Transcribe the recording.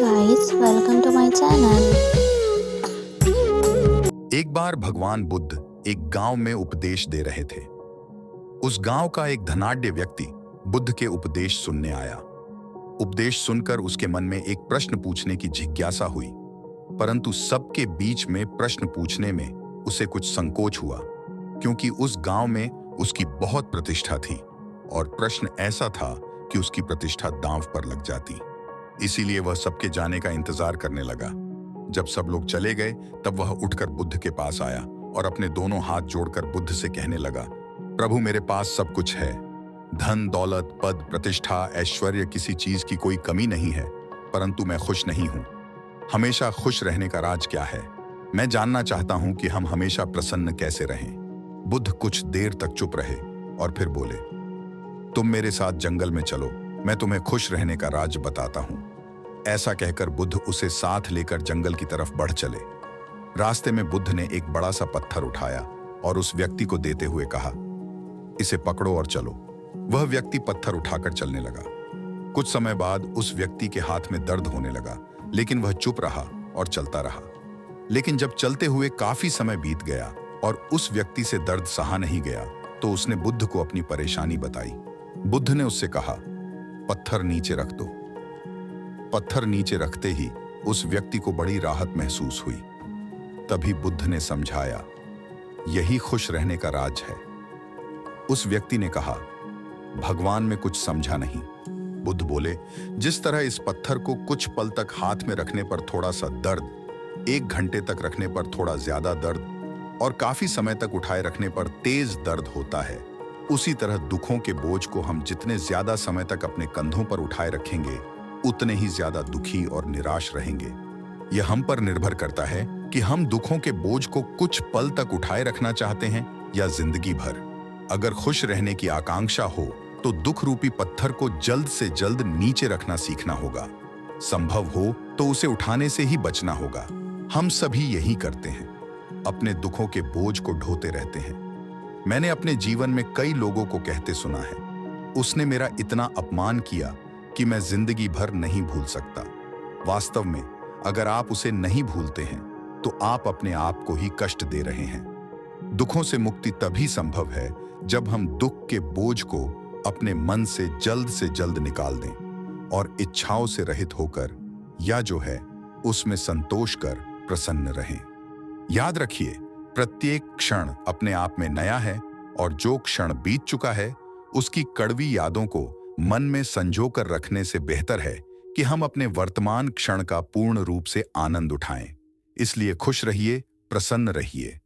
guys, welcome to my channel. एक बार भगवान बुद्ध एक गांव में उपदेश दे रहे थे। उस गांव का एक धनाढ्य व्यक्ति बुद्ध के उपदेश सुनने आया। उपदेश सुनकर उसके मन में एक प्रश्न पूछने की जिज्ञासा हुई, परंतु सबके बीच में प्रश्न पूछने में उसे कुछ संकोच हुआ, क्योंकि उस गांव में उसकी बहुत प्रतिष्ठा थी और प्रश्न ऐसा था कि उसकी प्रतिष्ठा दांव पर लग जाती। इसीलिए वह सबके जाने का इंतजार करने लगा। जब सब लोग चले गए तब वह उठकर बुद्ध के पास आया और अपने दोनों हाथ जोड़कर बुद्ध से कहने लगा, प्रभु मेरे पास सब कुछ है, धन दौलत पद प्रतिष्ठा ऐश्वर्य, किसी चीज की कोई कमी नहीं है, परंतु मैं खुश नहीं हूं। हमेशा खुश रहने का राज क्या है? मैं जानना चाहता हूं कि हम हमेशा प्रसन्न कैसे रहें। बुद्ध कुछ देर तक चुप रहे और फिर बोले, तुम मेरे साथ जंगल में चलो, मैं तुम्हें खुश रहने का राज बताता हूं। ऐसा कहकर बुद्ध उसे साथ लेकर जंगल की तरफ बढ़ चले। रास्ते में बुद्ध ने एक बड़ा सा पत्थर उठाया और उस व्यक्ति को देते हुए कहा, इसे पकड़ो और चलो। वह व्यक्ति पत्थर उठाकर चलने लगा। कुछ समय बाद उस व्यक्ति के हाथ में दर्द होने लगा, लेकिन वह चुप रहा और चलता रहा। लेकिन जब चलते हुए काफी समय बीत गया और उस व्यक्ति से दर्द सहा नहीं गया, तो उसने बुद्ध को अपनी परेशानी बताई। बुद्ध ने उससे कहा, पत्थर नीचे रख दो। पत्थर नीचे रखते ही उस व्यक्ति को बड़ी राहत महसूस हुई। तभी बुद्ध ने समझाया, यही खुश रहने का राज है। उस व्यक्ति ने कहा, भगवान में कुछ समझा नहीं। बुद्ध बोले, जिस तरह इस पत्थर को कुछ पल तक हाथ में रखने पर थोड़ा सा दर्द, 1 घंटे तक रखने पर थोड़ा ज्यादा दर्द और काफी समय तक उठाए रखने पर तेज दर्द होता है, उसी तरह दुखों के बोझ को हम जितने ज्यादा समय तक अपने कंधों पर उठाए रखेंगे, उतने ही ज्यादा दुखी और निराश रहेंगे। यह हम पर निर्भर करता है कि हम दुखों के बोझ को कुछ पल तक उठाए रखना चाहते हैं या जिंदगी भर। अगर खुश रहने की आकांक्षा हो तो दुख रूपी पत्थर को जल्द से जल्द नीचे रखना सीखना होगा। संभव हो तो उसे उठाने से ही बचना होगा। हम सभी यही करते हैं, अपने दुखों के बोझ को ढोते रहते हैं। मैंने अपने जीवन में कई लोगों को कहते सुना है, उसने मेरा इतना अपमान किया कि मैं जिंदगी भर नहीं भूल सकता। वास्तव में अगर आप उसे नहीं भूलते हैं तो आप अपने आप को ही कष्ट दे रहे हैं। दुखों से मुक्ति तभी संभव है जब हम दुख के बोझ को अपने मन से जल्द निकाल दें और इच्छाओं से रहित होकर, या जो है उसमें संतोष कर प्रसन्न रहें। याद रखिए, प्रत्येक क्षण अपने आप में नया है और जो क्षण बीत चुका है उसकी कड़वी यादों को मन में संजो कर रखने से बेहतर है कि हम अपने वर्तमान क्षण का पूर्ण रूप से आनंद उठाएं। इसलिए खुश रहिए, प्रसन्न रहिए।